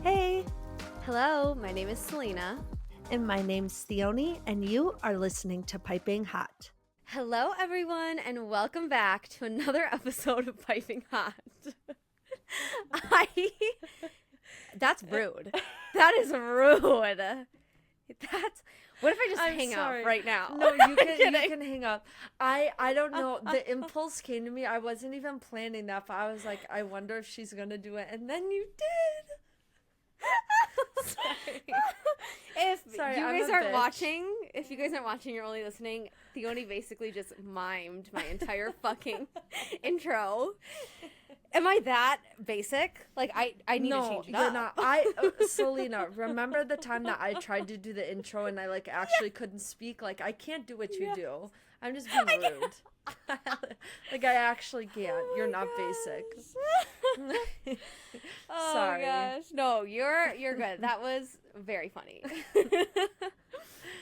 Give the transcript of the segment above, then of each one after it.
Hey, Hello, my name is Selena. and my name's Theone, and you are listening to Piping Hot. Hello, everyone, and welcome back to another episode of Piping Hot. That's rude. That is rude. What if I just I'm hang sorry. up right now? No, you can kidding. hang up. I don't know. The impulse came to me. I wasn't even planning that, but I was like, I wonder if she's gonna do it, and then you did. Sorry. If Sorry, you I'm guys a aren't bitch. watching, you're only listening. Theone basically just mimed my entire fucking intro. Am I that basic? Like I need to change it you're up. not. Selena, remember the time that I tried to do the intro and I like actually couldn't speak? Like I can't do what you do. I'm just being rude. Like I actually can't. You're not basic. Oh Sorry. my gosh. No, you're good. That was very funny.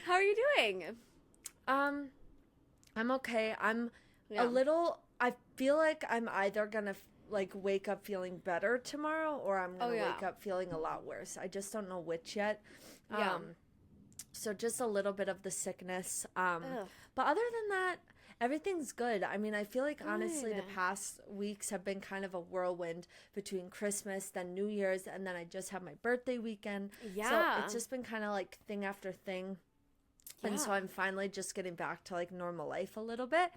How are you doing? I'm okay. I'm Yeah. a little. I feel like I'm either gonna like wake up feeling better tomorrow, or I'm gonna yeah. wake up feeling a lot worse. I just don't know which yet. Yeah. So just a little bit of the sickness. Ugh. But other than that, everything's good. I mean, I feel like honestly the Good. past weeks have been kind of a whirlwind between Christmas, then New Year's, and then I just had my birthday weekend. Yeah. So it's just been kind of like thing after thing. And so Yeah. I'm finally just getting back to like normal life a little bit.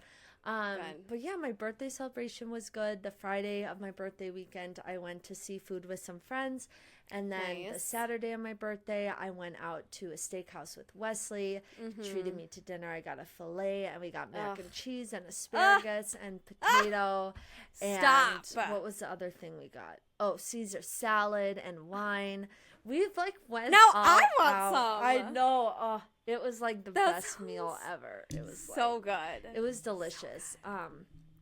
Good. But yeah, my birthday celebration was good. The Friday of my birthday weekend, I went to see food with some friends. And then the Nice. Saturday of my birthday, I went out to a steakhouse with Wesley. He treated me to dinner. I got a filet, and we got mac and cheese and asparagus and potato. Stop. And what was the other thing we got? Oh, Caesar salad and wine. We've like went Now all I want out. some. I know. Oh, it was like the That best meal sounds ever. It was so like, good. it was delicious.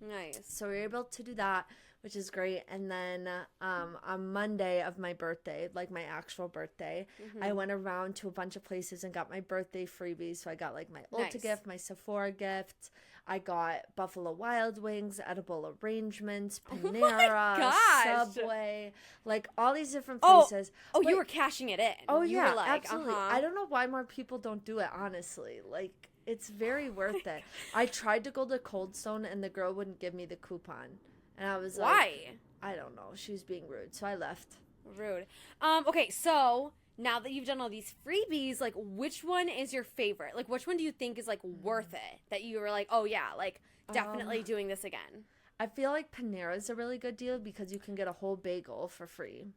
Nice. So we were able to do that, which is great. And then on Monday of my birthday, like my actual birthday, I went around to a bunch of places and got my birthday freebies. So I got like my Ulta Nice. gift, my Sephora gift. I got Buffalo Wild Wings, edible arrangements, Panera, gosh. Subway, like all these different Oh, places. Oh, But- you were cashing it in. Oh You yeah, were like, absolutely. I don't know why more people don't do it, honestly. Like it's very worth it. I tried to go to Cold Stone and the girl wouldn't give me the coupon. And I was like, Why? I don't know. She was being rude, so I left. Rude. Okay, so now that you've done all these freebies, like which one is your favorite? Like which one do you think is like worth it? That you were like, oh yeah, like definitely doing this again. I feel like Panera is a really good deal because you can get a whole bagel for free,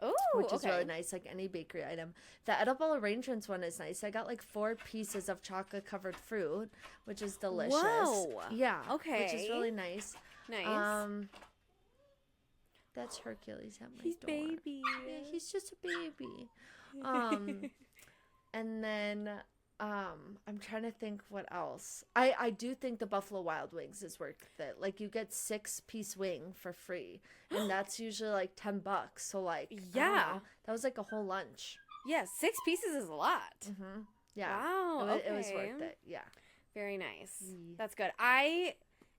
Oh, which is okay. really nice, like any bakery item. The edible arrangements one is nice. I got like 4 pieces of chocolate covered fruit, which is delicious. Whoa. Yeah. Which is Okay. really nice. Nice. That's Hercules at my He's door. baby. Yeah, he's just a baby. And then I'm trying to think what else. I do think the Buffalo Wild Wings is worth it. Like you get 6-piece wing for free, and that's usually like $10. So like I don't Yeah. know. That was like a whole lunch. Yeah, 6 pieces is a lot. Yeah, Wow. it was okay. worth it. Yeah. Very nice. Yeah. That's good. I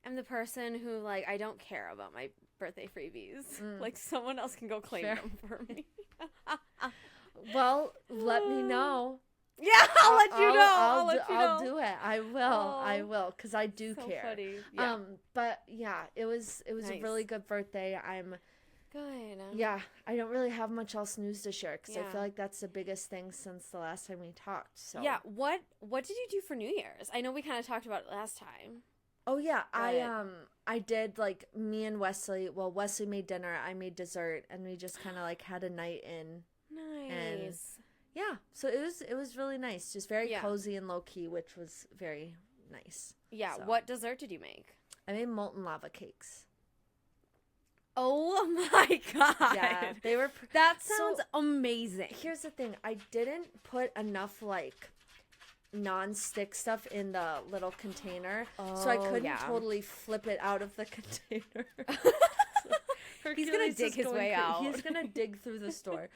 am the person who like I don't care about my birthday freebies. Like someone else can go claim Fair. them for me. Well, let me know. Yeah, I'll let you know. I'll let you know. I'll do it. I will. I Oh, will, because I do So care. funny. Yeah. But yeah, it was a Nice. really good birthday. I'm Good. Yeah, I don't really have much else news to share because I Yeah. feel like that's the biggest thing since the last time we talked. So Yeah. What did you do for New Year's? I know we kind of talked about it last time. Oh yeah, But- I did like me and Wesley. Well, Wesley made dinner, I made dessert, and we just kind of like had a night in. Nice. Yeah, so it was really nice, just very Yeah. cozy and low key, which was very nice. Yeah. So. What dessert did you make? I made molten lava cakes. Oh my god. Yeah, they were. That So- sounds amazing. Here's the thing: I didn't put enough like non-stick stuff in the little container, so I Oh, couldn't yeah. totally flip it out of the container. He's gonna Hercules dig is his going way out. He's gonna dig through the store.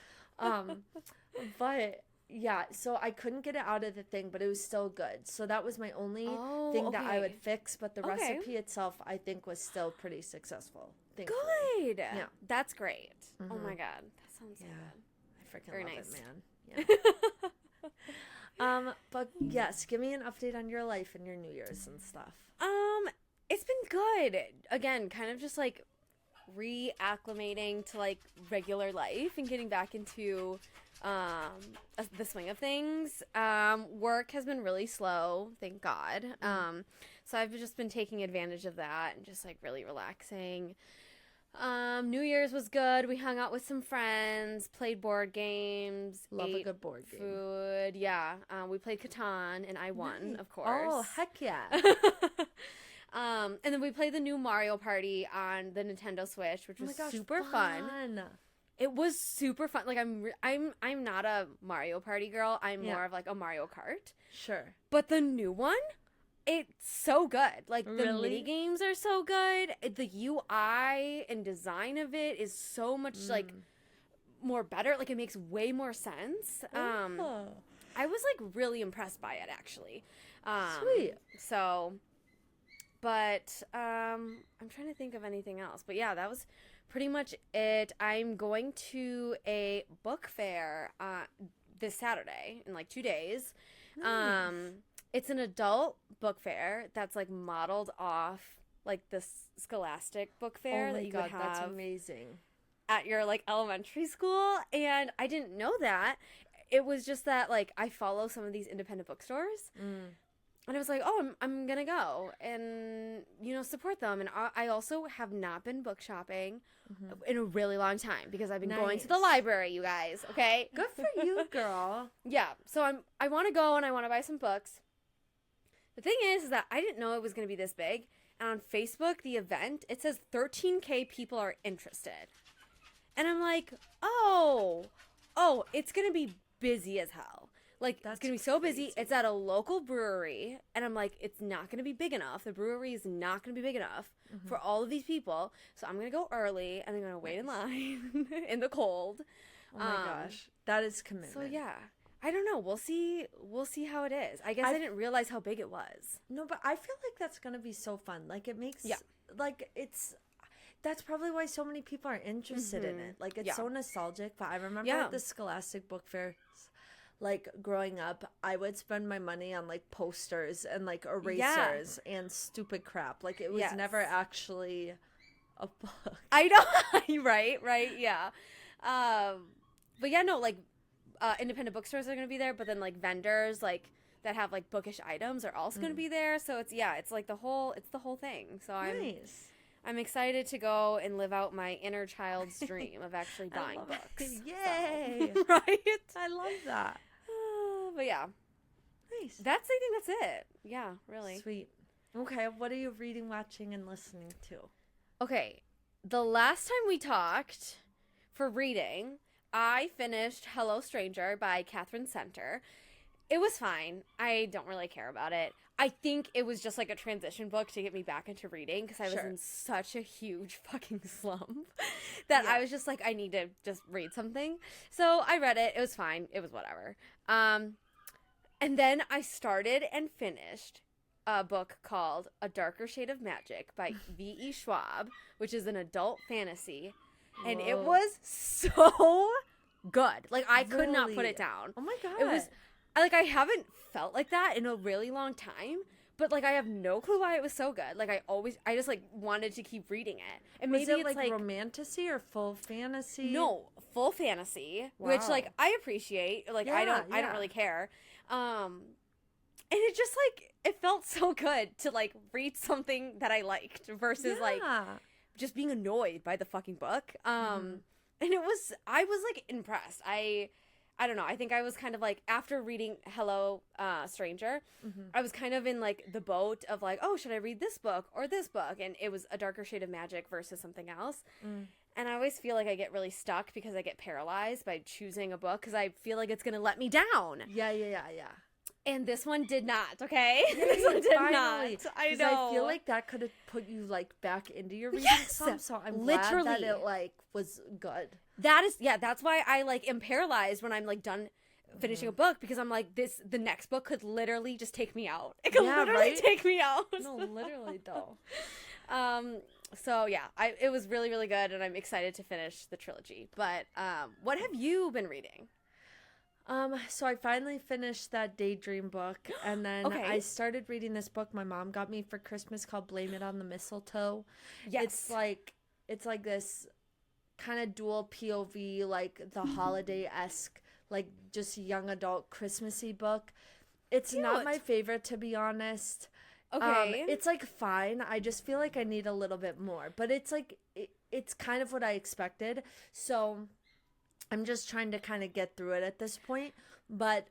But Yeah, so I couldn't get it out of the thing, but it was still good. So that was my only thing that I would Okay. fix, but the Okay. recipe itself I think was still pretty successful. Thankfully. Good. Yeah. That's great. Oh Mhm. my god. That sounds so Yeah. good. I freaking Very love nice. it, man. Yeah. But yes, give me an update on your life and your New Year's and stuff. It's been good. Again, kind of just like reacclimating to like regular life and getting back into the swing of things. Work has been really slow, thank God. So I've just been taking advantage of that and just like really relaxing. New Year's was good. We hung out with some friends, played board games, Love a ate good board game. food. Yeah, we played Catan and I won, Nice. of course. Oh, heck yeah. And then we played the new Mario Party on the Nintendo Switch, which Oh my was gosh, super fun. It was super fun. Like I'm not a Mario Party girl. I'm Yeah. more of like a Mario Kart. Sure. But the new one, it's so good. Like the Really? mini games are so good. The UI and design of it is so much like more better. Like it makes way more sense. Oh, I was like really impressed by it actually. Sweet. So, but I'm trying to think of anything else. But yeah, that was pretty much it. I'm going to a book fair this Saturday in like 2 days. Nice. It's an adult book fair that's like modeled off like the Scholastic book fair Oh my that you God, would that's have amazing. at your like elementary school, and I didn't know that. It was just that like I follow some of these independent bookstores, and I was like, oh, I'm gonna go and support them. And I also have not been book shopping in a really long time because I've been going to the Nice. library, you guys. Okay, Good for you, girl. yeah. So I want to go and I want to buy some books. The thing is that I didn't know it was gonna be this big. And on Facebook, the event, it says 13K people are interested. And I'm like, oh, it's going to be busy as hell. Like, it's That's going to be so busy. crazy. It's at a local brewery. And I'm like, it's not going to be big enough. The brewery is not going to be big enough for all of these people. So I'm going to go early and I'm going to wait in line in the cold. Oh my gosh, that is commitment. So, yeah. I don't know. We'll see how it is. I guess I didn't realize how big it was. No, but I feel like that's gonna be so fun. Like it makes, Yeah. like that's probably why so many people are interested in it. Like it's Yeah. so nostalgic. But I remember Yeah. at the Scholastic Book Fair, like growing up, I would spend my money on like posters and like erasers and stupid crap. Like it was Yes. never actually a book. I know, right, yeah. But yeah, no, like independent bookstores are gonna be there, but then like vendors like that have like bookish items are also gonna be there. So it's like the whole thing. So Nice. I'm excited to go and live out my inner child's dream of actually buying love it. books. Yay. So, right? I love that. But yeah, Nice. I think that's it. Yeah, really. Sweet. Okay, what are you reading, watching, and listening to? Okay, the last time we talked for reading, I finished Hello Stranger by Catherine Center. It was fine. I don't really care about it. I think it was just like a transition book to get me back into reading because I was Sure. in such a huge fucking slump that Yeah. I was just like, I need to just read something. So I read it. It was fine. It was whatever. And then I started and finished a book called A Darker Shade of Magic by V.E. Schwab, which is an adult fantasy. And it Whoa. was so good. Like, I could not put Really? it down. Oh my god. It was, I haven't felt like that in a really long time. But, like, I have no clue why it was so good. Like, I just, like, wanted to keep reading it. And Was maybe it it's, like romantasy or full fantasy? no, full fantasy, which, Wow. like, I appreciate. Like, I don't Yeah. really care. And it just, like, it felt so good to, like, read something that I liked versus, like, Yeah. just being annoyed by the fucking book. And I was like impressed. I don't know. I think I was kind of like after reading Hello Stranger, I was kind of in like the boat of like, oh, should I read this book or this book? And it was A Darker Shade of Magic versus something else. And I always feel like I get really stuck because I get paralyzed by choosing a book because I feel like it's going to let me down. Yeah. And this one did not, okay? This one did Finally. not. I 'Cause know. I feel like that could have put you like back into your reading Yes! some. So I'm glad that Literally. it like was good. That's why I like am paralyzed when I'm like done finishing a book because I'm like, the next book could literally just take me out. It could Yeah, literally right? take me out. No, literally though. So yeah, it was really, really good, and I'm excited to finish the trilogy. But what have you been reading? So I finally finished that Daydream book, and then Okay. I started reading this book my mom got me for Christmas called Blame It on the Mistletoe. Yes. It's like this kind of dual POV, like the holiday-esque, like just young adult Christmassy book. It's not my favorite, to be honest. Okay. It's like fine. I just feel like I need a little bit more, but it's like it's kind of what I expected. So I'm just trying to kind of get through it at this point. But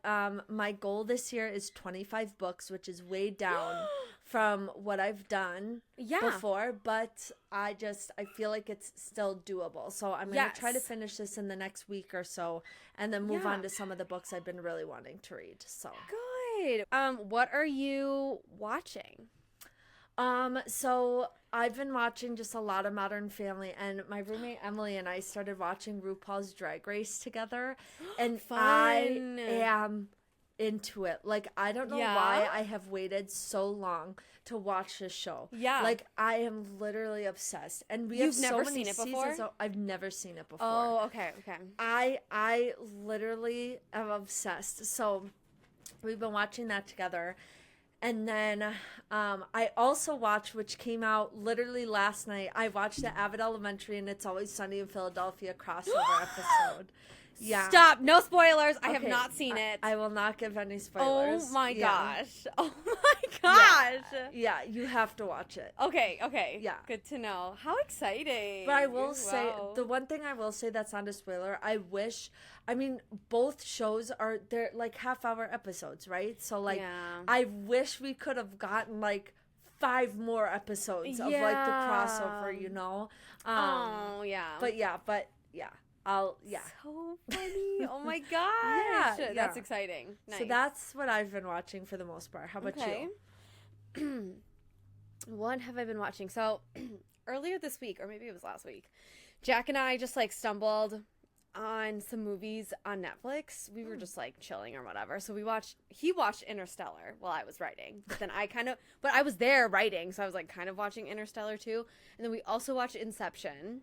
my goal this year is 25 books, which is way down from what I've done before. But I feel like it's still doable. So I'm going to try to finish this in the next week or so and then move on to some of the books I've been really wanting to read. So Good. What are you watching? So I've been watching just a lot of Modern Family, and my roommate Emily and I started watching RuPaul's Drag Race together, and I am into it. Like, I don't know why I have waited so long to watch this show. Yeah. Like, I am literally obsessed. And we have so many seasons. I've never seen it before. Oh, okay. I literally am obsessed. So we've been watching that together. And then I also watched, which came out literally last night, I watched the Abbott Elementary and It's Always Sunny in Philadelphia crossover episode. Yeah. Stop. No spoilers. I have not seen it. I will not give any spoilers. Oh my gosh. Oh my gosh. Yeah, you have to watch it. Okay. Yeah. Good to know. How exciting. But I will say, the one thing I will say that's not a spoiler, both shows they're like half-hour episodes, right? So, like, I wish we could have gotten, like, 5 more episodes of, like, the crossover, you know? But yeah. So funny. Oh my gosh. Yeah. That's exciting. Nice. So that's what I've been watching for the most part. How about you? What have I been watching? So earlier this week, or maybe it was last week, Jack and I just like stumbled on some movies on Netflix. We were just like chilling or whatever. So he watched Interstellar while I was writing. But then but I was there writing. So I was like kind of watching Interstellar too. And then we also watched Inception.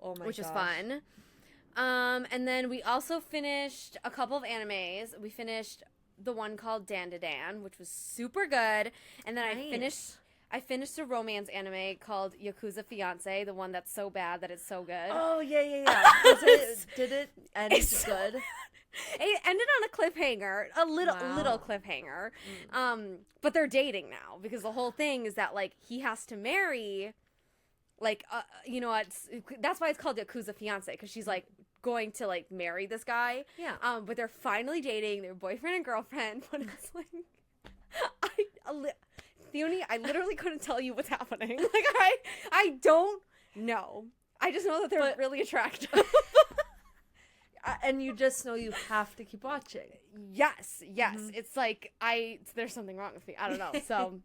Oh my gosh. Which is fun. And then we also finished a couple of animes. We finished the one called Dan to Dan, which was super good. And then I finished a romance anime called Yakuza Fiance, the one that's so bad that it's so good. Oh, yeah. Did it end good? It ended on a cliffhanger, a little cliffhanger. But they're dating now because the whole thing is that like he has to marry, like that's why it's called Yakuza Fiance, because she's like going to like marry this guy. Yeah. But they're finally dating. They're boyfriend and girlfriend. But it's like Theone, I literally couldn't tell you what's happening. Like I don't know. I just know that they're really attractive. And you just know you have to keep watching. Yes. Mm-hmm. It's like there's something wrong with me. I don't know. So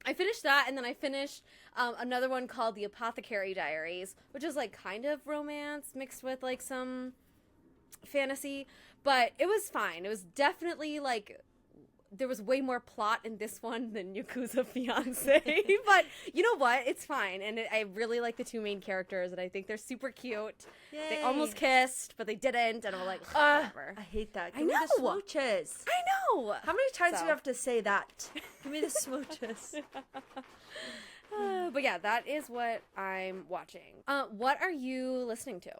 I finished that, and then I finished another one called The Apothecary Diaries, which is like kind of romance mixed with like some fantasy, but it was fine. It was definitely like there was way more plot in this one than Yakuza Fiance, but you know what? It's fine, and I really like the 2 main characters, and I think they're super cute. Yay. They almost kissed, but they didn't, and I'm like, whatever. I hate that. Give me the smooches. I know. How many times do you have to say that? Give me the smooches. But yeah, that is what I'm watching. What are you listening to?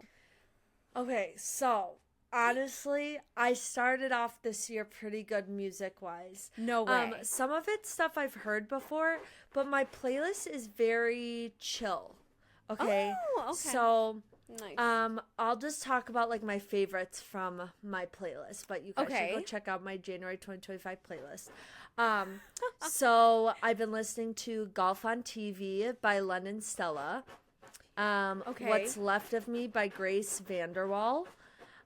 Okay, so honestly, I started off this year pretty good music-wise. No way. Some of it's stuff I've heard before, but my playlist is very chill. Okay? Oh, okay. So, nice. I'll just talk about, like, my favorites from my playlist, but you guys should go check out my January 2025 playlist. So, I've been listening to Golf on TV by Lennon Stella. What's Left of Me by Grace Vanderwall.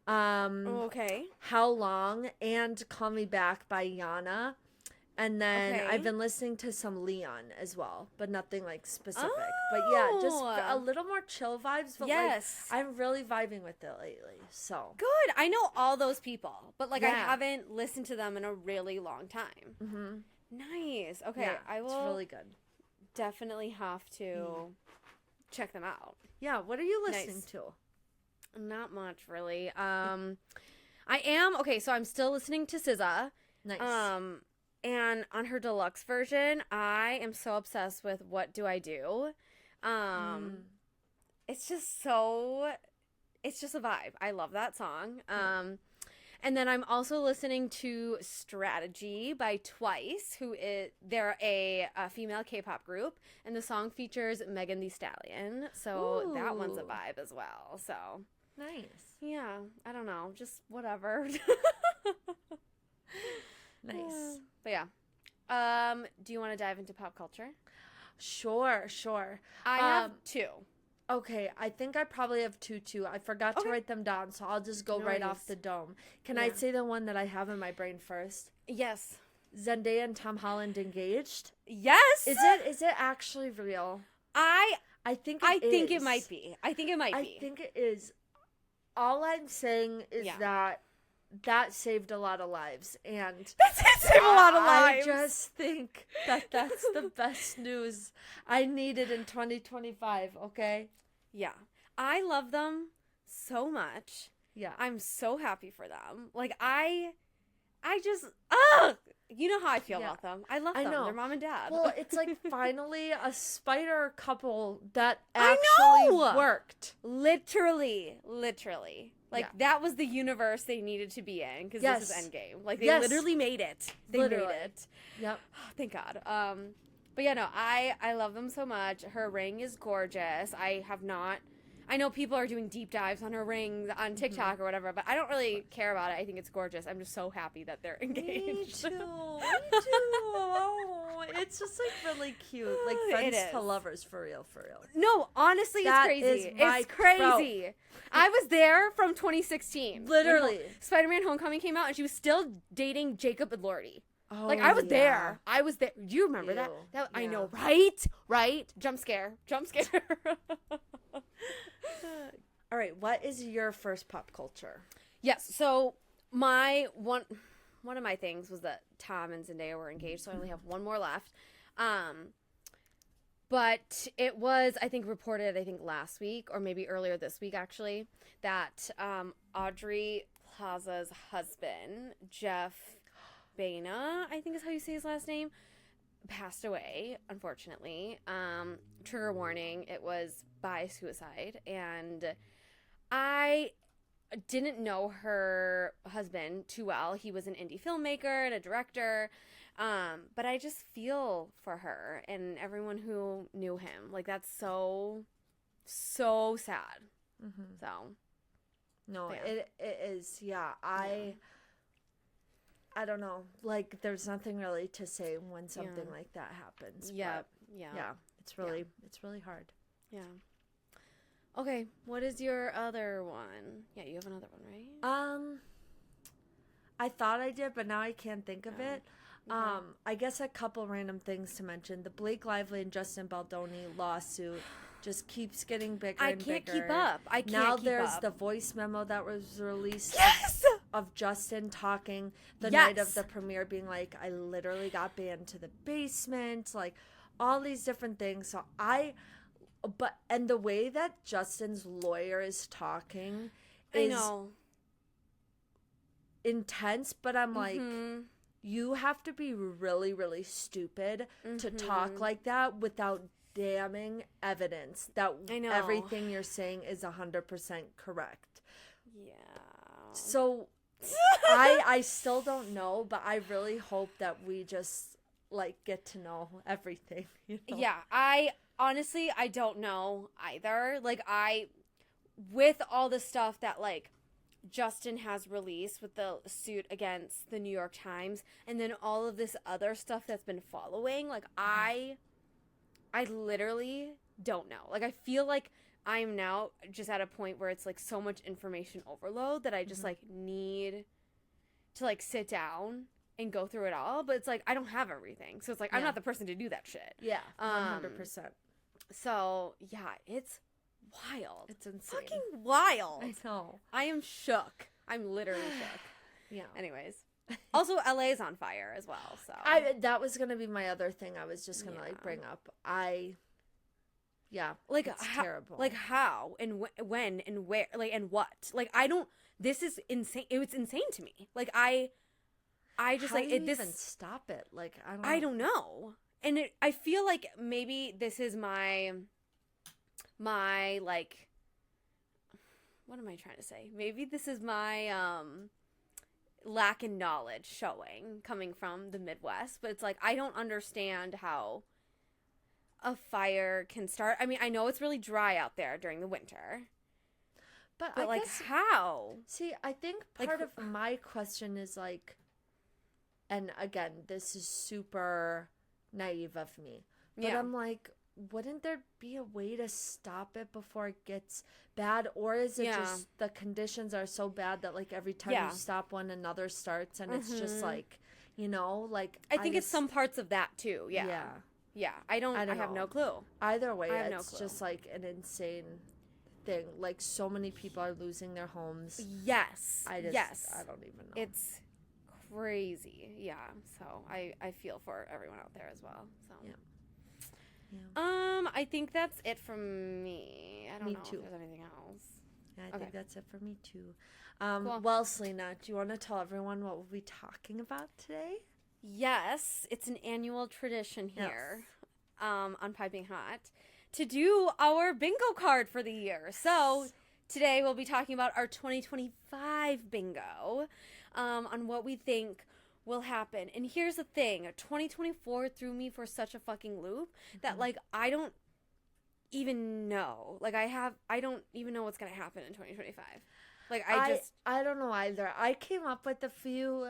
How Long and Call Me Back by Yana. And then Okay. I've been listening to some Leon as well, but nothing like specific. But yeah, just Oh. a little more chill vibes. But Yes. like, I'm really vibing with it lately. So Good. I know all those people, but like I Yeah. haven't listened to them in a really long time. mm-hmm. Nice. Okay, yeah, I will it's really good. definitely have to check them out. Yeah, what are you listening Nice. to? Not much really. I am okay, so I'm still listening to SZA. Nice. And on her deluxe version, I am so obsessed with What Do I Do? It's just a vibe. I love that song. And then I'm also listening to Strategy by Twice, they're a female K-pop group, and the song features Megan Thee Stallion. So that one's a Ooh. vibe as well. So Nice. yeah, I don't know, just whatever. Nice. But yeah. Do you want to dive into pop culture? Sure, sure. I have two. Okay, I think I probably have two too. I forgot Okay. to write them down, so I'll just go right off Nice. the dome. Can I Yeah. say the one that I have in my brain first? Yes. Zendaya and Tom Holland engaged? Yes. Is it actually real? I I think think it is. might be. I think it might I be. think it is. All I'm saying is Yeah. that saved a lot of lives, and That's it. Save a lot of lives. I just think that that's the best news I needed in 2025. Okay. Yeah. I love them so much. Yeah. I'm so happy for them. Like I just you know how I feel Yeah. about them. I love I them. know. They're mom and dad. Well, it's like finally a spider couple that I actually know! worked. Literally. Like Yeah. that was the universe they needed to be in because Yes. this is Endgame. Like they Yes. literally made it. They Literally. made it. Yep. Thank God. But yeah, no, I love them so much. Her ring is gorgeous. I know people are doing deep dives on her ring on TikTok or whatever, but I don't really care about it. I think it's gorgeous. I'm just so happy that they're engaged. Me too. Me too. Oh, it's just like really cute. Like friends It to is. lovers for real, for real. No, honestly, That it's is crazy. my It's crazy. I was there from 2016. Literally. When Spider-Man Homecoming came out and she was still dating Jacob Elordi. Oh, Like I was yeah. there. I was there. Do you remember that? Ew. That I Yeah. know, right? Right? Jump scare. All right, what is your first pop culture? Yes. So my one of my things was that Tom and Zendaya were engaged, so I only have one more left. But it was, I think, reported, last week or maybe earlier this week, actually, that Audrey Plaza's husband, Jeff Baena, I think is how you say his last name, passed away, unfortunately. Trigger warning, it was by suicide. And I didn't know her husband too well. He was an indie filmmaker and a director. But I just feel for her and everyone who knew him. Like, that's so sad. Mm-hmm. So, No, Yeah. it is. Yeah, I don't know. Like, there's nothing really to say when something like that happens. yeah. But it's really hard. Yeah. Okay, what is your other one? Yeah, you have another one, right? I thought I did, but now I can't think of it. Okay. I guess a couple random things to mention. The Blake Lively and Justin Baldoni lawsuit just keeps getting bigger I and can't bigger. keep up. I can't Now keep there's up. the voice memo that was released Yes! of Justin talking the Yes. night of the premiere, being like, I literally got banned to the basement, like all these different things. So and the way that Justin's lawyer is talking I is know. intense, but I'm like, Mhm. you have to be really, really stupid to talk Mhm. like that without damning evidence that I know. everything you're saying is 100% correct. Yeah. So I still don't know, but I really hope that we just like get to know everything. You know? Yeah, I honestly I don't know either. Like with all the stuff that like Justin has released with the suit against the New York Times and then all of this other stuff that's been following, like I literally don't know. Like I feel like I'm now just at a point where it's like so much information overload that I just like need to like sit down and go through it all, but it's like I don't have everything. So it's like I'm Yeah. not the person to do that shit. Yeah, 100%. So, yeah, it's wild. It's insane. Fucking wild. I know. I am shook. I'm literally shook. Yeah. Anyways. Also, LA is on fire as well, so. That was going to be my other thing I was just going to like bring up. Like, it's terrible. Like, how and when and where, like, and what? Like, this is insane. It was insane to me. Like, I just, how like, do you this. even stop it? Like, I don't know. I don't know. And I feel like maybe this is my, like, what am I trying to say? Maybe this is my, lack in knowledge showing coming from the Midwest, but it's like I don't understand how a fire can start. I mean, I know it's really dry out there during the winter, but but I like guess, how? see, I think Like, part of my question is like, and again, this is super naive of me, but Yeah. I'm like, wouldn't there be a way to stop it before it gets bad? Or is it just the conditions are so bad that like every time Yeah. you stop one, another starts, and it's just like, like I think it's just- some parts of that too. Yeah. Yeah. I have know. no clue. Either way, I have no it's clue. just like an insane thing. Like so many people are losing their homes. Yes. I don't even know. It's crazy. Yeah. So I feel for everyone out there as well. So Yeah. I think that's it from me. I don't Me know too. if there's anything else. Yeah, I Okay. think that's it for me too. Cool. Well, Selena, do you want to tell everyone what we'll be talking about today? Yes, it's an annual tradition Yes. here on Piping Hot to do our bingo card for the year. So today we'll be talking about our 2025 bingo on what we think will happen. And here's the thing, 2024 threw me for such a fucking loop that like I don't even know. Like I don't even know what's going to happen in 2025. Like I don't know either. I came up with a few,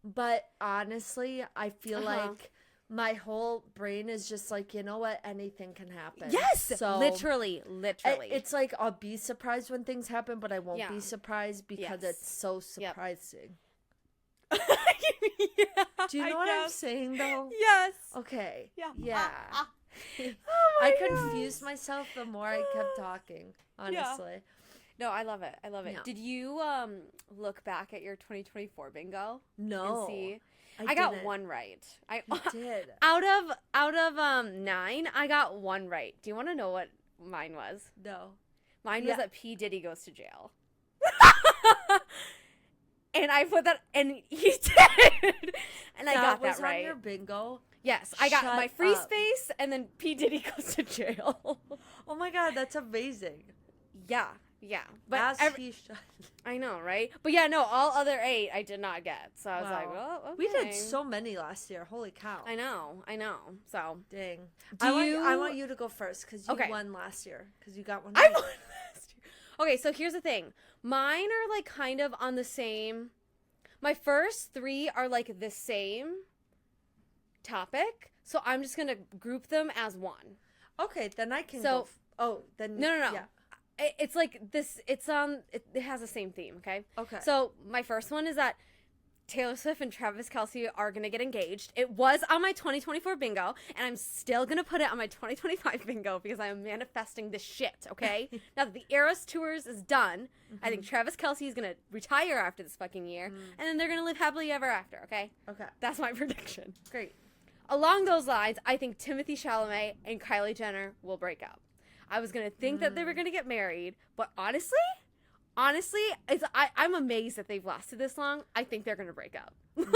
but honestly, I feel like my whole brain is just like, you know what, anything can happen. Yes, so literally. it's like I'll be surprised when things happen, but I won't Yeah. be surprised because Yes. it's so surprising. Yeah, Do you know what I'm saying though? Yes. Okay. Yeah. Yeah. Oh I my confused gosh. myself the more I kept talking, honestly. No, I love it. I love it. Yeah. Did you look back at your 2024 bingo No. and see? I I got didn't. one right. I You did. out of 9, I got one right. Do you want to know what mine was? No. Mine Yeah. was that P Diddy goes to jail. And I put that, and he did, and I got was that right. on your bingo. Yes, I got Shut my free up. space, and then P Diddy goes to jail. Oh my god, that's amazing. Yeah, but As he should. I know, right? But yeah, no, all other 8 I did not get. So I was like, Wow. well, okay. We did so many last year. Holy cow. I know. So Dang. Do I you- want you to go first because you Okay. won last year. Because you got one. I right. won last year. Okay, so here's the thing. Mine are like kind of on the same. My first 3 are like the same topic, so I'm just gonna group them as one. Okay, then I can So- go. Oh, then. No. Yeah. It's like this. It's It has the same theme. Okay. Okay. So my first one is that Taylor Swift and Travis Kelce are gonna get engaged. It was on my 2024 bingo, and I'm still gonna put it on my 2025 bingo because I am manifesting this shit. Okay. Now that the Eras tours is done, I think Travis Kelce is gonna retire after this fucking year, and then they're gonna live happily ever after. Okay. Okay. That's my prediction. Great. Along those lines, I think Timothy Chalamet and Kylie Jenner will break up. I was gonna think that they were gonna get married, but honestly, I'm amazed that they've lasted this long. I think they're gonna break up. Like,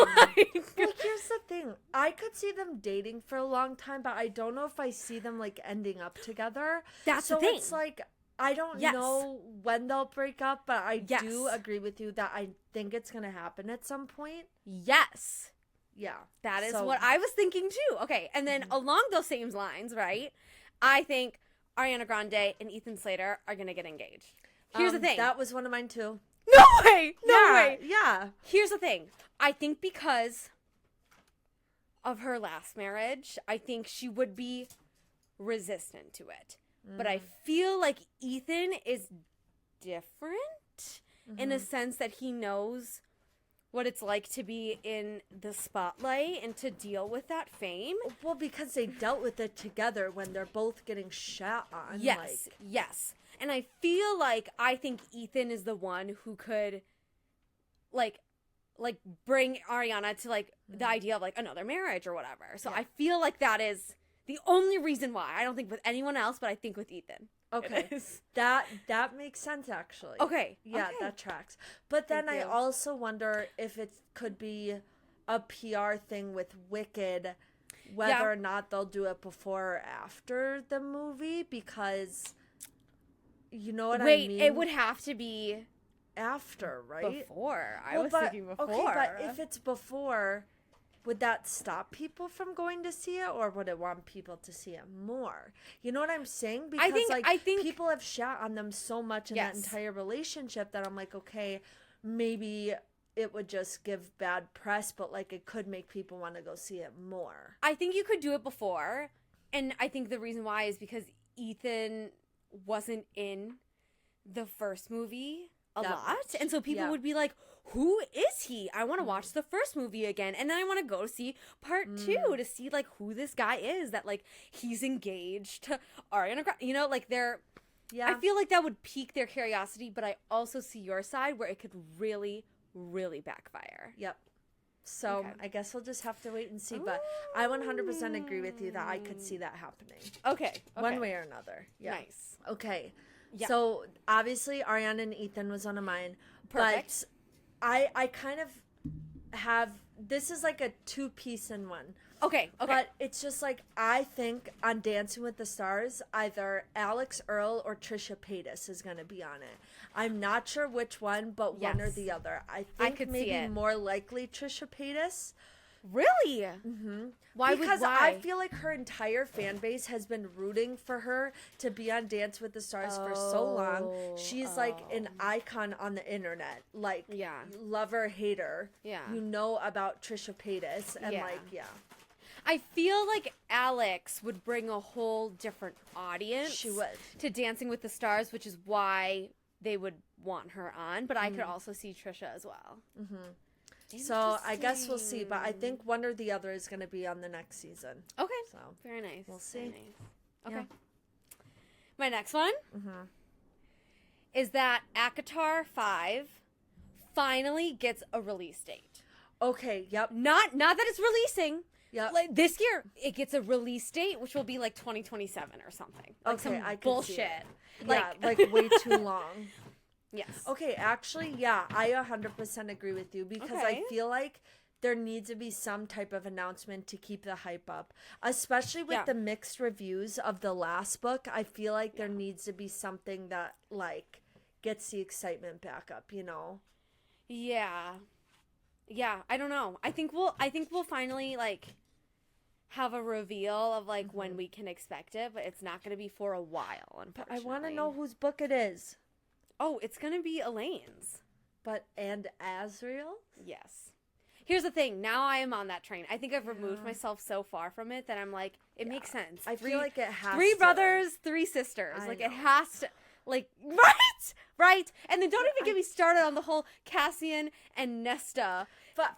Well, here's the thing. I could see them dating for a long time, but I don't know if I see them like ending up together. That's so the thing. it's like I don't Yes. know when they'll break up, but I Yes. do agree with you that I think it's gonna happen at some point. Yes, Yeah. that is So- what I was thinking too. Okay, and then along those same lines, right? I think Ariana Grande and Ethan Slater are gonna get engaged. Here's the thing. That was one of mine too. No way. No yeah, way. Yeah. Here's the thing. I think because of her last marriage, I think she would be resistant to it. But I feel like Ethan is different in a sense that he knows what it's like to be in the spotlight and to deal with that fame. Well, because they dealt with it together when they're both getting shot on. Yes, yes. And I feel like I think Ethan is the one who could like bring Ariana to like the idea of like another marriage or whatever. So I feel like that is the only reason why. I don't think with anyone else, but I think with Ethan. Okay. That makes sense actually. Okay. Yeah, okay. that tracks. But then Thank I you. also wonder if it could be a PR thing with Wicked, whether Yeah. or not they'll do it before or after the movie, because you know what I Wait, mean? it would have to be after, right? before. I was thinking before. Okay, but if it's before, would that stop people from going to see it, or would it want people to see it more? You know what I'm saying? Because I think people have shat on them so much in that Yes. entire relationship that I'm like, okay, maybe it would just give bad press, but like it could make people want to go see it more. I think you could do it before, and I think the reason why is because Ethan wasn't in the first movie a That lot, much. and so people Yeah. would be like, "Who is he? I want to watch the first movie again, and then I want to go see part 2 to see like who this guy is that like he's engaged to Ariana Grande." You know, like they're. Yeah. I feel like that would pique their curiosity, but I also see your side where it could really, really backfire. Yep. So Okay. I guess we'll just have to wait and see. But I 100% agree with you that I could see that happening Okay. one way or another. Yeah. Nice. Okay. Yeah. So obviously Ariana and Ethan was one of mine. Perfect. But I kind of have, this is like a 2-piece in one. Okay. Okay. But it's just like, I think on Dancing with the Stars, either Alex Earle or Trisha Paytas is going to be on it. I'm not sure which one, but one or Yes. the other. I think could see maybe it. more likely Trisha Paytas. Really? Mm-hmm. Why? Because why? I feel like her entire fan base has been rooting for her to be on Dance with the Stars for so long. She's like an icon on the internet. Like, Yeah. lover, hater. Yeah. You know about Trisha Paytas. And Yeah. like, yeah. I feel like Alex would bring a whole different audience. She would. To Dancing with the Stars, which is why they would want her on. But I could also see Trisha as well. So I guess we'll see. But I think one or the other is going to be on the next season. Okay. So Very nice. We'll see. Very nice. Okay. Yeah. My next one is that ACOTAR 5 finally gets a release date. okay, yep, Not that it's releasing. yep. Like this year, it gets a release date, which will be like 2027 or something. Like Okay, some I could bullshit. see it. Like, Yeah, like way too long. yes. Okay, actually, yeah, I 100% agree with you because I Okay. feel like there needs to be some type of announcement to keep the hype up, especially with Yeah. the mixed reviews of the last book. I feel like there needs to be something that like gets the excitement back up, you know? Yeah. Yeah, I don't know. I think we'll finally like have a reveal of like when we can expect it, but it's not going to be for a while, But I unfortunately. want to know whose book it is. Oh, it's going to be Elaine's. And Azriel? Yes. Here's the thing. Now I am on that train. I think I've removed myself so far from it that I'm like, it makes sense. I feel like it has three to. brothers, 3 sisters. I Like know. it has to. Like right. And then don't even get me started on the whole Cassian and Nesta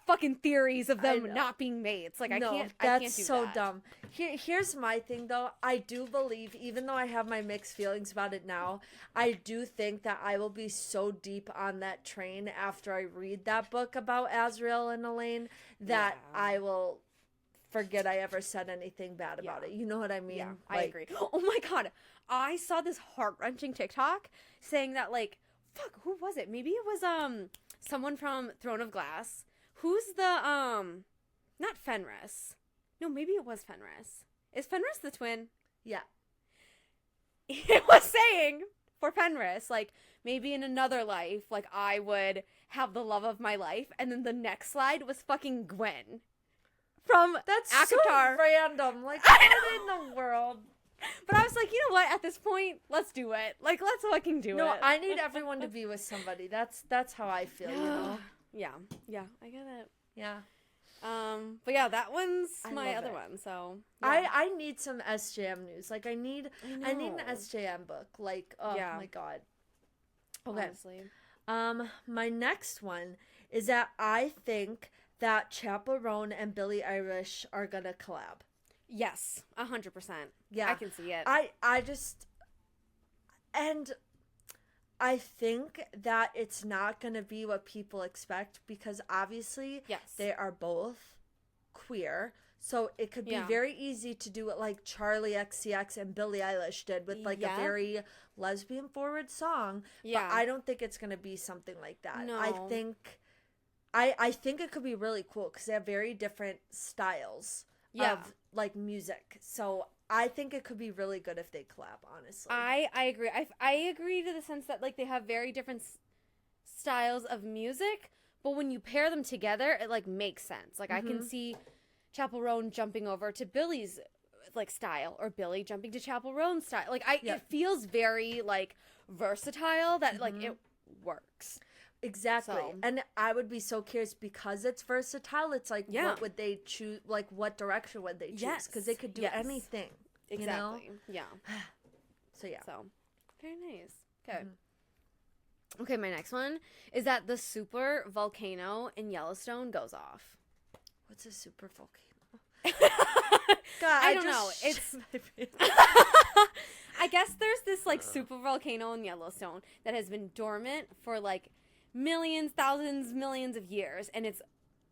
fucking theories of them know. not being mates. Like I No, can't. that's I can't do so that. dumb. Here's my thing though. I do believe, even though I have my mixed feelings about it now, I do think that I will be so deep on that train after I read that book about Azriel and Elaine that Yeah. I will forget I ever said anything bad about Yeah. it. You know what I mean? Yeah, I agree. Oh my god, I saw this heart wrenching TikTok saying that like, fuck, who was it? Maybe it was someone from Throne of Glass. Who's the not Fenris? No, maybe it was Fenris. Is Fenris the twin? Yeah. It was saying for Fenris, like maybe in another life, like I would have the love of my life, and then the next slide was fucking Gwen from That's ACOTAR. so random. Like, I what in the world? But I was like, you know what? At this point, let's do it. Like, let's fucking do No, it. I need everyone to be with somebody. That's how I feel, you know? Yeah, I get it. Yeah. But yeah, that one's I my love other it. one. So yeah. I need some SJM news. Like I need an know. SJM book. Like oh Yeah. my god. Okay. Honestly. My next one is that I think that Chappell Roan and Billie Eilish are gonna collab. Yes, 100%. Yeah, I can see it. I just, and I think that it's not gonna be what people expect because obviously Yes. they are both queer. So it could be Yeah. very easy to do it like Charlie XCX and Billie Eilish did with like Yeah. a very lesbian forward song. Yeah. But I don't think it's gonna be something like that. No. I think it could be really cool because they have very different styles Yeah. of like music. So I think it could be really good if they collab, honestly. I agree. I agree to the sense that like they have very different styles of music, but when you pair them together, it like makes sense. Like I can see Chappell Roan jumping over to Billy's like style, or Billy jumping to Chappell Roan's style. Like it feels very like versatile that like it works. Exactly. So. And I would be so curious because it's versatile. It's like, Yeah. what would they choose? Like, what direction would they choose? Yes. Because they could do Yes. anything. Exactly. You know? Yeah. So, yeah. So, very nice. Okay. Okay, my next one is that the super volcano in Yellowstone goes off. What's a super volcano? God, I don't know. It's I guess there's this like super volcano in Yellowstone that has been dormant for like millions, thousands, millions of years, and it's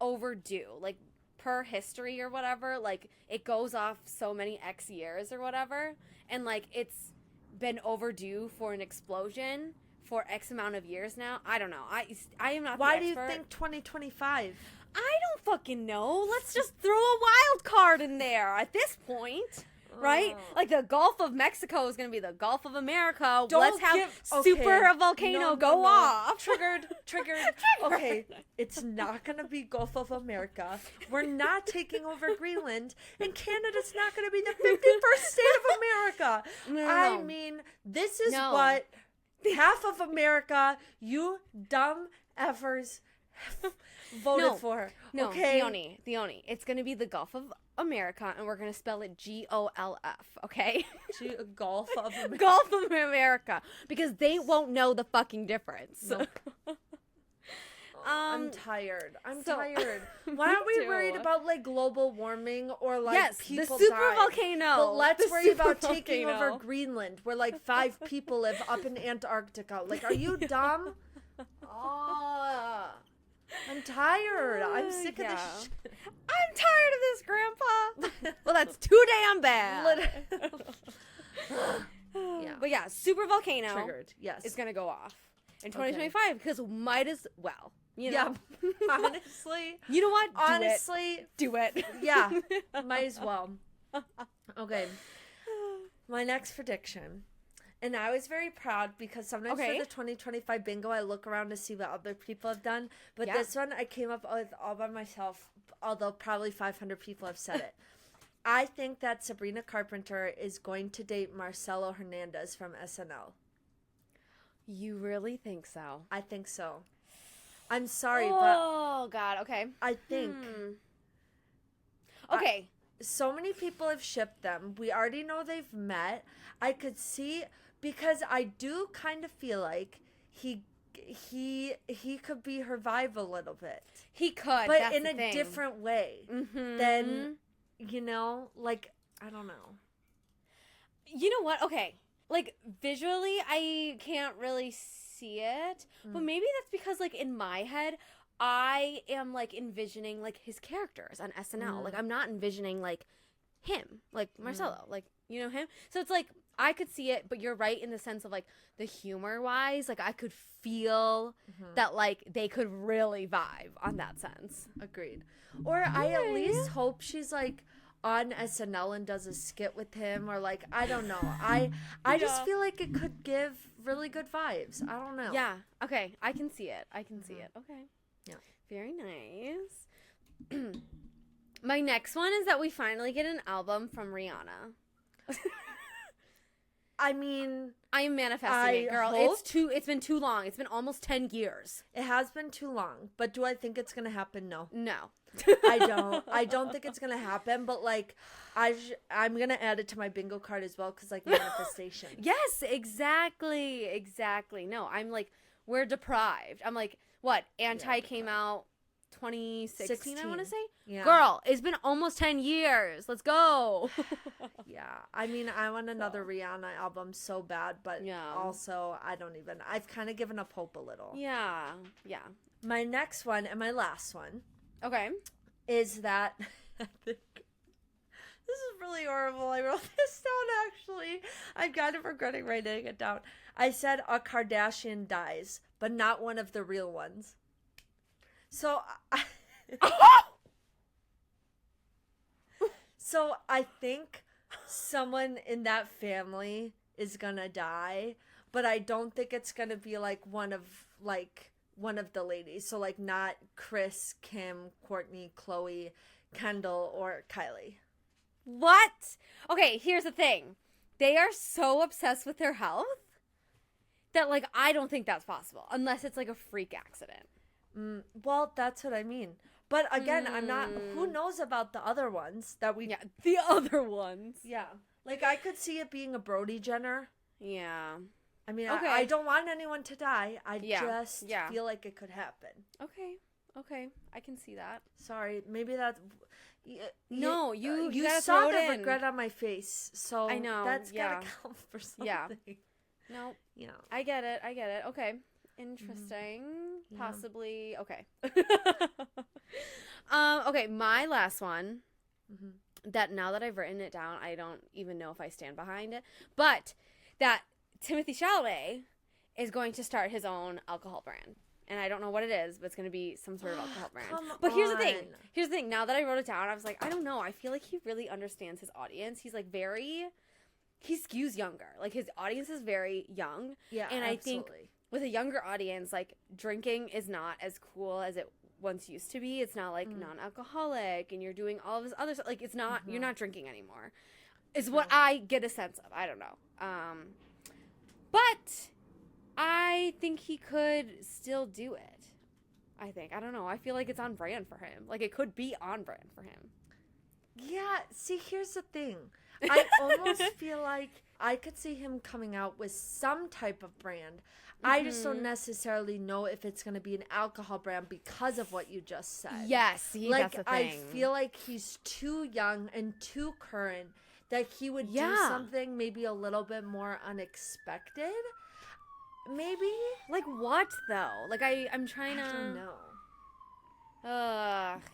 overdue. Like per history or whatever, like it goes off so many X years or whatever, and like it's been overdue for an explosion for X amount of years now. I don't know. I am not. Why the do expert. you think 2025? I don't fucking know. Let's just throw a wild card in there at this point. Right? Like the Gulf of Mexico is going to be the Gulf of America. Let's have super volcano go off. Triggered. Okay, it's not going to be Gulf of America. We're not taking over Greenland. And Canada's not going to be the 51st state of America. No. I mean, this is what half of America, you dumb effers, voted for. No, okay? Theoni. It's going to be the Gulf of America, and we're going to spell it GOLF, okay? Gulf of America. Gulf of America. Because they won't know the fucking difference. Nope. I'm tired. I'm so- tired. Why aren't we worried about like global warming or like yes, people the super dying? volcano. But let's The worry about super taking volcano. over Greenland, where like 5 people live up in Antarctica. Like, are you dumb? Oh, I'm tired. I'm sick of this shit. I'm tired of this, Grandpa. Well, that's too damn bad. Yeah. But yeah, super volcano Triggered. Yes. is gonna go off in 2025 because might as well. You know? Yeah. Honestly. You know what? Honestly. Do it. Yeah. Might as well. Okay. My next prediction. And I was very proud because sometimes for the 2025 bingo, I look around to see what other people have done. But this one I came up with all by myself, although probably 500 people have said it. I think that Sabrina Carpenter is going to date Marcelo Hernandez from SNL. You really think so? I think so. I'm sorry, Oh, God. Okay. but I think Okay. so many people have shipped them. We already know they've met. I could see, because I do kind of feel like he could be her vibe a little bit, He could, but that's in the a thing. different way than, you know, like, I don't know. You know what? Okay. Like, visually, I can't really see it. But maybe that's because, like, in my head, I am, like, envisioning, like, his characters on SNL. Like, I'm not envisioning, like, him. Like, Marcelo. Like, you know him? So it's, like, I could see it, but you're right in the sense of, like, the humor-wise. Like, I could feel that, like, they could really vibe on that sense. Agreed. Or I at least hope she's like on SNL and does a skit with him, or like, I don't know. I just feel like it could give really good vibes. I don't know. Yeah. Okay. I can see it. See it. Okay. Yeah. Very nice. My next one is that we finally get an album from Rihanna. I mean, I am manifesting it, girl. hope- It's been too long. It's been almost 10 years. it has been too long, but do I think it's gonna happen? No. No. I don't think it's gonna happen, but like I'm gonna add it to my bingo card as well, because like manifestation. Yes, exactly. No, I'm like, we're deprived. I'm like, What? Anti Yeah, came out 2016, I want to 16. say. Yeah. Girl, it's been almost 10 years. Let's go. Yeah. I mean, I want another Rihanna album so bad, but Yeah. also I've kind of given up hope a little. Yeah. Yeah. My next one and my last one Okay. is that I think this is really horrible. I wrote this down actually. I'm kind of regretting writing it down. I said a Kardashian dies, but not one of the real ones. So so I think someone in that family is gonna die, but I don't think it's gonna be like one of the ladies. So like not Chris, Kim, Courtney, Chloe, Kendall, or Kylie. What? Okay, here's the thing. They are so obsessed with their health that, like, I don't think that's possible unless it's like a freak accident. Well, that's what I mean. But again, I'm not. Who knows about the other ones that we? Yeah, the other ones. Yeah. Like I could see it being a Brody Jenner. Yeah. I mean, Okay. I don't want anyone to die. I Yeah, just yeah. feel like it could happen. Okay. I can see that. Sorry, maybe that. No, you gotta saw throw the it in. regret on my face, so I know, that's yeah. gotta count for something. Yeah. No, Yeah. I get it. Okay. Interesting. Yeah. Possibly. Okay. Okay, my last one. That now that I've written it down, I don't even know if I stand behind it. But that Timothy Chalamet is going to start his own alcohol brand. And I don't know what it is, but it's going to be some sort of alcohol brand. But here's the thing. Now that I wrote it down, I was like, I don't know. I feel like he really understands his audience. He's like he skews younger. Like his audience is very young. Yeah, and absolutely. I think with a younger audience, like drinking is not as cool as it once used to be. It's not like non-alcoholic and you're doing all of this other stuff. Like it's not, you're not drinking anymore. Is what I get a sense of. I don't know. But I think he could still do it. I don't know. I feel like it's on brand for him. Like it could be on brand for him. Yeah, see, here's the thing. I almost feel like I could see him coming out with some type of brand. I just don't necessarily know if it's going to be an alcohol brand because of what you just said. Yes, see, like, that's the I thing. feel like he's too young and too current that he would do something maybe a little bit more unexpected. Maybe? Like what though? Like I'm trying to. I don't know.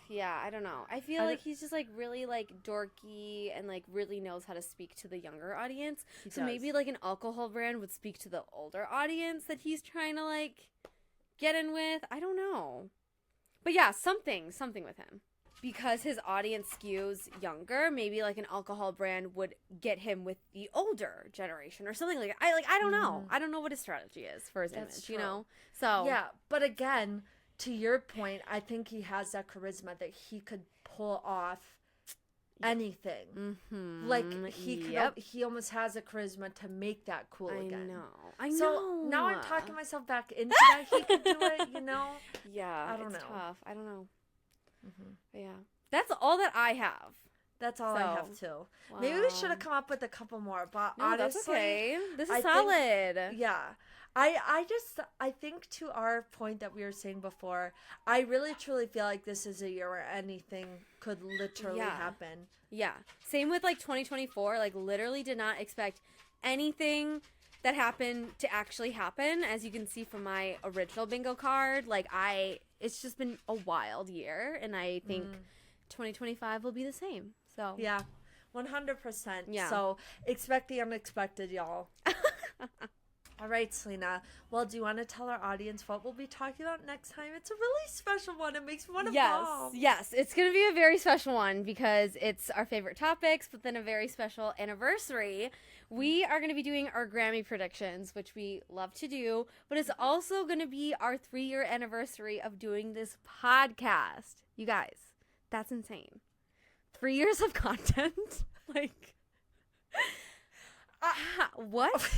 Yeah, I don't know. I feel like he's just like really like dorky and like really knows how to speak to the younger audience. So maybe like an alcohol brand would speak to the older audience that he's trying to like get in with. I don't know. But yeah, something with him. Because his audience skews younger, maybe like an alcohol brand would get him with the older generation or something like that. I don't know. I don't know what his strategy is for his image, you know? So yeah, but again, to your point, I think he has that charisma that he could pull off anything. Like he almost has a charisma to make that cool again. I know. So now I'm talking myself back into that he could do it, you know? Yeah, I don't know. Tough. I don't know. But yeah, that's all that I have. That's all I have too. Wow. Maybe we should have come up with a couple more, but No, honestly, that's okay. This is I solid. Think, yeah. I think to our point that we were saying before, I really truly feel like this is a year where anything could literally happen. Yeah. Same with like 2024, like literally did not expect anything that happened to actually happen. As you can see from my original bingo card, like it's just been a wild year and I think 2025 will be the same. So yeah, 100%. Yeah. So expect the unexpected, y'all. All right, Selena. Well, do you want to tell our audience what we'll be talking about next time? It's a really special one. It makes me want to bomb. Yes. It's going to be a very special one because it's our favorite topics, but then a very special anniversary. We are going to be doing our Grammy predictions, which we love to do, but it's also going to be our 3-year anniversary of doing this podcast. You guys, that's insane. 3 years of content? Like... what?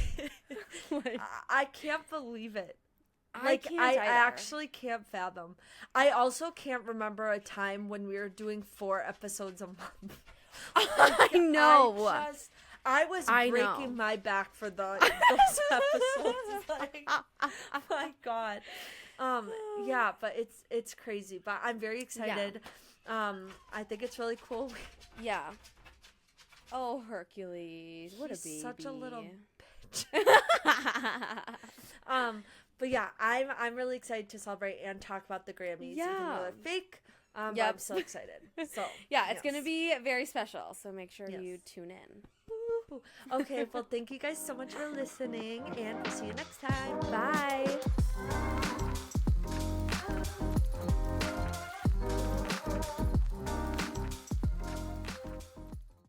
Like, I can't believe it. I can't I either. actually can't fathom. I also can't remember a time when we were doing 4 episodes a month. I know. I was breaking my back for those episodes. Like, oh my God. Yeah, but it's crazy. But I'm very excited. I think it's really cool. Yeah. Oh, Hercules. What He's a baby. such a little bitch. But yeah, I'm really excited to celebrate and talk about the Grammys. Even though they're fake. But I'm so excited. So yeah, it's gonna be very special. So make sure you tune in. Woo-hoo. Okay, well, thank you guys so much for listening, and we'll see you next time. Bye.